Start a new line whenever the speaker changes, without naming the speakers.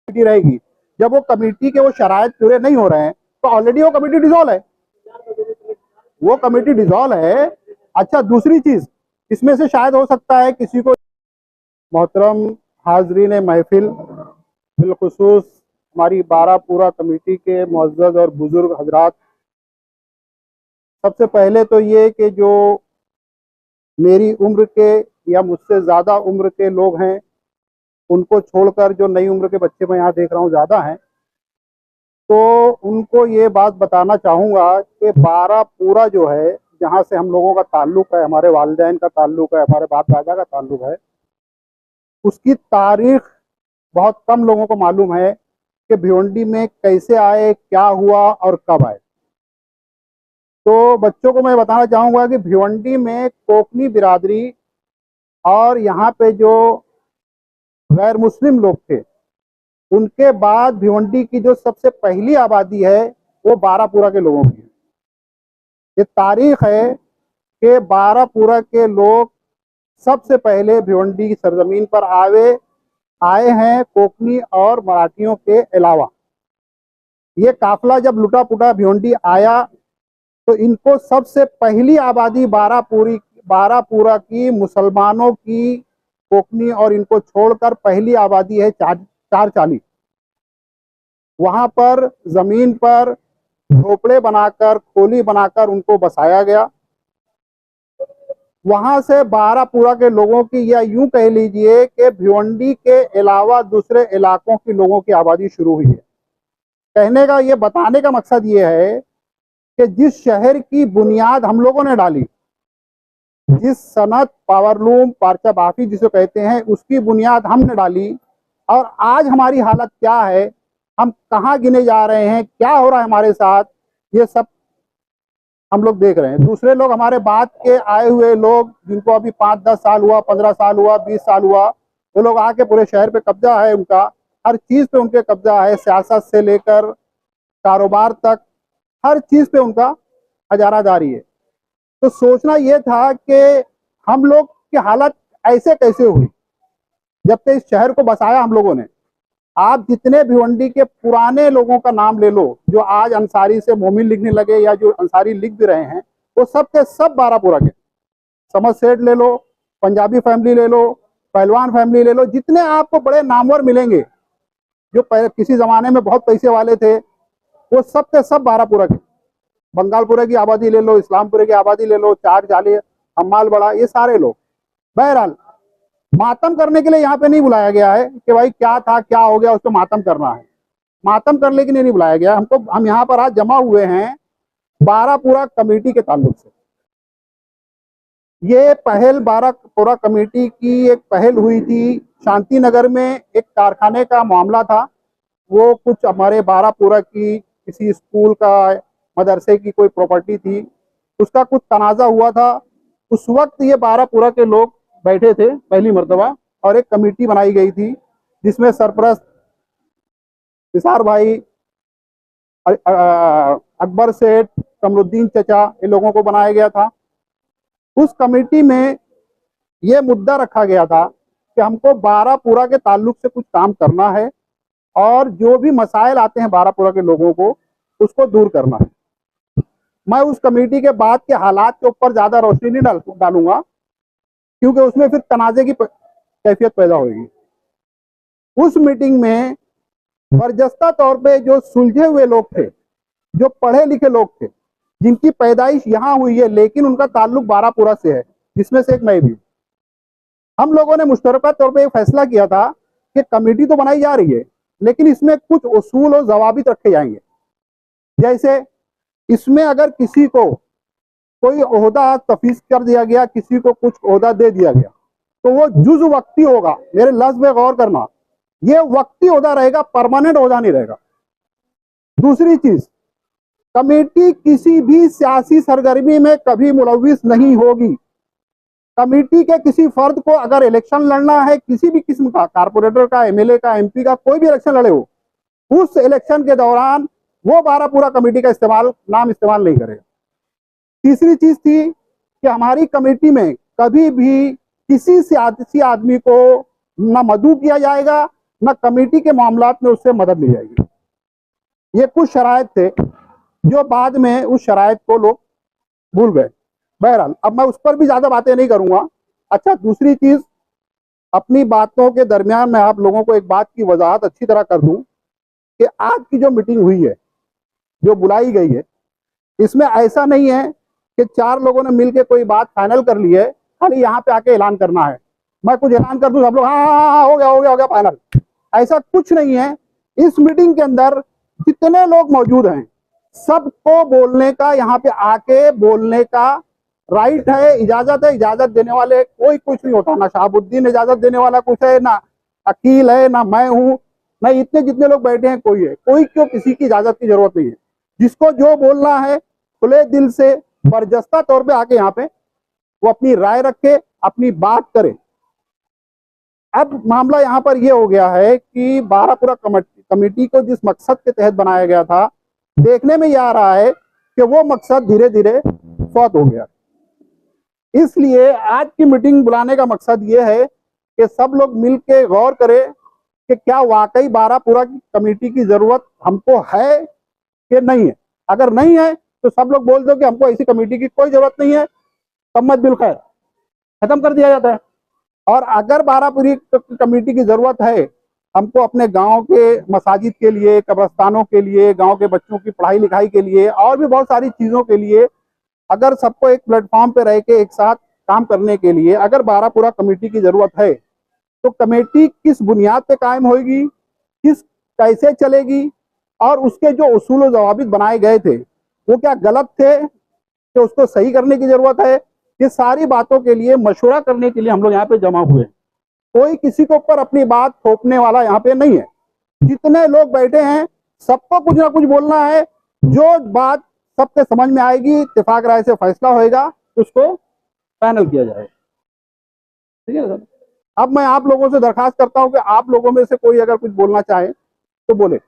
Committee रहेगी। जब वो कमेटी के वो शराइत पूरे नहीं हो रहे हैं तो ऑलरेडी वो कमेटी डिसॉल्व है, वो कमेटी डिसॉल्व है। अच्छा, दूसरी चीज इसमें से शायद हो सकता है किसी को, मोहतरम हाजरीन महफिल, बिलखुसूस हमारी बारापूरा कमेटी के मुअज़्ज़ज़ और बुजुर्ग हजरात, सबसे पहले तो ये कि जो मेरी उम्र के या मुझसे ज़्यादा उम्र के लोग हैं उनको छोड़कर जो नई उम्र के बच्चे मैं यहाँ देख रहा हूँ ज़्यादा हैं, तो उनको ये बात बताना चाहूँगा कि बारापूरा जो है, जहाँ से हम लोगों का ताल्लुक़ है, हमारे वालिदैन का ताल्लुक़ है, हमारे बाप दादा का ताल्लुक़ है, उसकी तारीख बहुत कम लोगों को मालूम है कि भिवंडी में कैसे आए, क्या हुआ और कब आए। तो बच्चों को मैं बताना चाहूँगा कि भिवंडी में कोकनी बिरादरी और यहाँ पे जो गैर मुस्लिम लोग थे, उनके बाद भिवंडी की जो सबसे पहली आबादी है वो बारापूरा के लोगों की है। ये तारीख है कि बारापूरा के लोग सबसे पहले भिवंडी की सरजमीन पर आए हैं, कोकनी और मराठियों के अलावा। ये काफिला जब लुटा पुटा भिवंडी आया तो इनको सबसे पहली आबादी बारापूरा की मुसलमानों की, कोकनी और इनको छोड़कर पहली आबादी है 440। वहां पर जमीन पर झोपड़े बनाकर, खोली बनाकर उनको बसाया गया। वहां से बारापूरा के लोगों की, या यूं कह लीजिए कि भिवंडी के अलावा दूसरे इलाकों के लोगों की आबादी शुरू हुई है। कहने का, ये बताने का मकसद ये है कि जिस शहर की बुनियाद हम लोगों ने डाली, जिस सनत, पावरलूम, पारचा बाफी जिसे कहते हैं, उसकी बुनियाद हमने डाली, और आज हमारी हालत क्या है, हम कहाँ गिने जा रहे हैं, क्या हो रहा है हमारे साथ, ये सब हम लोग देख रहे हैं। दूसरे लोग, हमारे बाद के आए हुए लोग, जिनको अभी 5-10 साल हुआ, 15 साल हुआ, 20 साल हुआ, वो लोग आके पूरे शहर पे कब्जा है उनका, हर चीज पे उनके कब्जा है, सियासत से लेकर कारोबार तक हर चीज पे उनका हजारादारी है। तो सोचना ये था कि हम लोग की हालत ऐसे कैसे हुई जब तक इस शहर को बसाया हम लोगों ने। आप जितने भिवंडी के पुराने लोगों का नाम ले लो, जो आज अंसारी से मोमिन लिखने लगे या जो अंसारी लिख भी रहे हैं, वो सब के सब बारापूरा के। समझ सेठ ले लो, पंजाबी फैमिली ले लो, पहलवान फैमिली ले लो, जितने आपको बड़े नामवर मिलेंगे जो किसी जमाने में बहुत पैसे वाले थे, वो सब के सब बारापूरा के। बंगालपुरा की आबादी ले लो, इस्लामपुरे की आबादी ले लो, 440, हम्माल बड़ा, ये सारे लोग। बहरहाल, मातम करने के लिए यहाँ पे नहीं बुलाया गया है कि भाई क्या था, क्या हो गया, उसको मातम करना है। मातम करने के लिए नहीं बुलाया गया हमको। हम यहाँ पर आज जमा हुए हैं बारापूरा कमेटी के ताल्लुक से। ये पहल बारापूरा कमेटी की एक पहल हुई थी। शांति नगर में एक कारखाने का मामला था, वो कुछ हमारे बारापूरा की किसी स्कूल का, मदरसे की कोई प्रॉपर्टी थी, उसका कुछ तनाजा हुआ था। उस वक्त ये बारापूरा के लोग बैठे थे पहली मर्तबा, और एक कमेटी बनाई गई थी जिसमें सरपरस्त निसार भाई, अकबर सेठ, कमरुद्दीन चचा, इन लोगों को बनाया गया था। उस कमेटी में यह मुद्दा रखा गया था कि हमको बारापूरा के ताल्लुक से कुछ काम करना है और जो भी मसाइल आते हैं बारापूरा के लोगों को, उसको दूर करना है। मैं उस कमेटी के बाद के हालात के ऊपर ज्यादा रोशनी नहीं डालूंगा, क्योंकि उसमें फिर तनाजे की कैफियत पैदा होगी। उस मीटिंग में बरजस्ता तौर पे जो सुलझे हुए लोग थे, जो पढ़े लिखे लोग थे, जिनकी पैदाइश यहाँ हुई है लेकिन उनका ताल्लुक बारापूरा से है, जिसमें से एक मैं भी, हम लोगों ने मुश्तरका तौर पे एक फैसला किया था कि कमेटी तो बनाई जा रही है लेकिन इसमें कुछ उसूल और जवाबित रखे जाएंगे। जैसे इसमें अगर किसी को कोई ओहदा तफीज कर दिया गया, किसी को कुछ ओहदा दे दिया गया, तो वो जुज वक्ती होगा। मेरे लफ्ज में गौर करना, ये वक्ती ओहदा रहेगा, परमानेंट ओहदा नहीं रहेगा। दूसरी चीज, कमेटी किसी भी सियासी सरगर्मी में कभी मुलविस नहीं होगी। कमेटी के किसी फर्द को अगर इलेक्शन लड़ना है, किसी भी किस्म का, कारपोरेटर का, एमएलए का, एमपी का, कोई भी इलेक्शन लड़े हो, उस इलेक्शन के दौरान वो बारापूरा कमेटी का नाम इस्तेमाल नहीं करेगा। तीसरी चीज थी कि हमारी कमेटी में कभी भी किसी सियासी आदमी को न मदऊ किया जाएगा, न कमेटी के मामलात में उससे मदद ली जाएगी। ये कुछ शराइत थे जो बाद में उस शराइत को लोग भूल गए। बहरहाल अब मैं उस पर भी ज्यादा बातें नहीं करूंगा। अच्छा, दूसरी चीज, अपनी बातों के दरमियान मैं आप लोगों को एक बात की वजाहत अच्छी तरह कर दूं कि आज की जो मीटिंग हुई है, जो बुलाई गई है, इसमें ऐसा नहीं है कि 4 लोगों ने मिलकर कोई बात फाइनल कर ली है, खाली यहाँ पे आके ऐलान करना है। मैं कुछ ऐलान कर दूं, सब लोग हाँ हो गया हो गया हो गया फाइनल। ऐसा कुछ नहीं है। इस मीटिंग के अंदर जितने लोग मौजूद हैं, सबको बोलने का, यहाँ पे आके बोलने का राइट है, इजाजत है। इजाजत देने वाले कोई कुछ नहीं होता, ना शहाबुद्दीन इजाजत देने वाला कुछ है, ना अकील है, ना मैं हूं, ना इतने जितने लोग बैठे हैं कोई है। कोई क्यों किसी की इजाजत की जरूरत नहीं है। जिसको जो बोलना है खुले दिल से बरजस्ता तौर पे आके यहाँ पे वो अपनी राय रखे, अपनी बात करे। अब मामला यहाँ पर ये हो गया है कि बारापुरा कमेटी को जिस मकसद के तहत बनाया गया था, देखने में ये आ रहा है कि वो मकसद धीरे धीरे फौत हो गया। इसलिए आज की मीटिंग बुलाने का मकसद ये है कि सब लोग मिलकर गौर करें कि क्या वाकई बारापुरा की कमेटी की जरूरत हमको है कि नहीं है। अगर नहीं है तो सब लोग बोल दो कि हमको ऐसी कमेटी की कोई जरूरत नहीं है, सम्मत बिल खैर, खत्म कर दिया जाता है। और अगर बारापुरी कमेटी की जरूरत है हमको अपने गांव के मसाजिद के लिए, कब्रस्तानों के लिए, गांव के बच्चों की पढ़ाई लिखाई के लिए और भी बहुत सारी चीजों के लिए, अगर सबको एक प्लेटफॉर्म पे रह के एक साथ काम करने के लिए अगर बारापुरा कमेटी की जरूरत है, तो कमेटी किस बुनियाद पे कायम होगी, कैसे चलेगी, और उसके जो उसूल और जवाबित बनाए गए थे वो क्या गलत थे कि उसको सही करने की जरूरत है। ये सारी बातों के लिए मशवरा करने के लिए हम लोग यहाँ पे जमा हुए हैं। कोई किसी के ऊपर अपनी बात थोपने वाला यहाँ पे नहीं है। जितने लोग बैठे हैं सबको कुछ ना कुछ बोलना है। जो बात सबके समझ में आएगी, इत्तेफाक राय से फैसला होएगा, उसको फाइनल किया जाएगा। ठीक है सर। अब मैं आप लोगों से दरखास्त करता हूं कि आप लोगों में से कोई अगर कुछ बोलना चाहे तो बोले।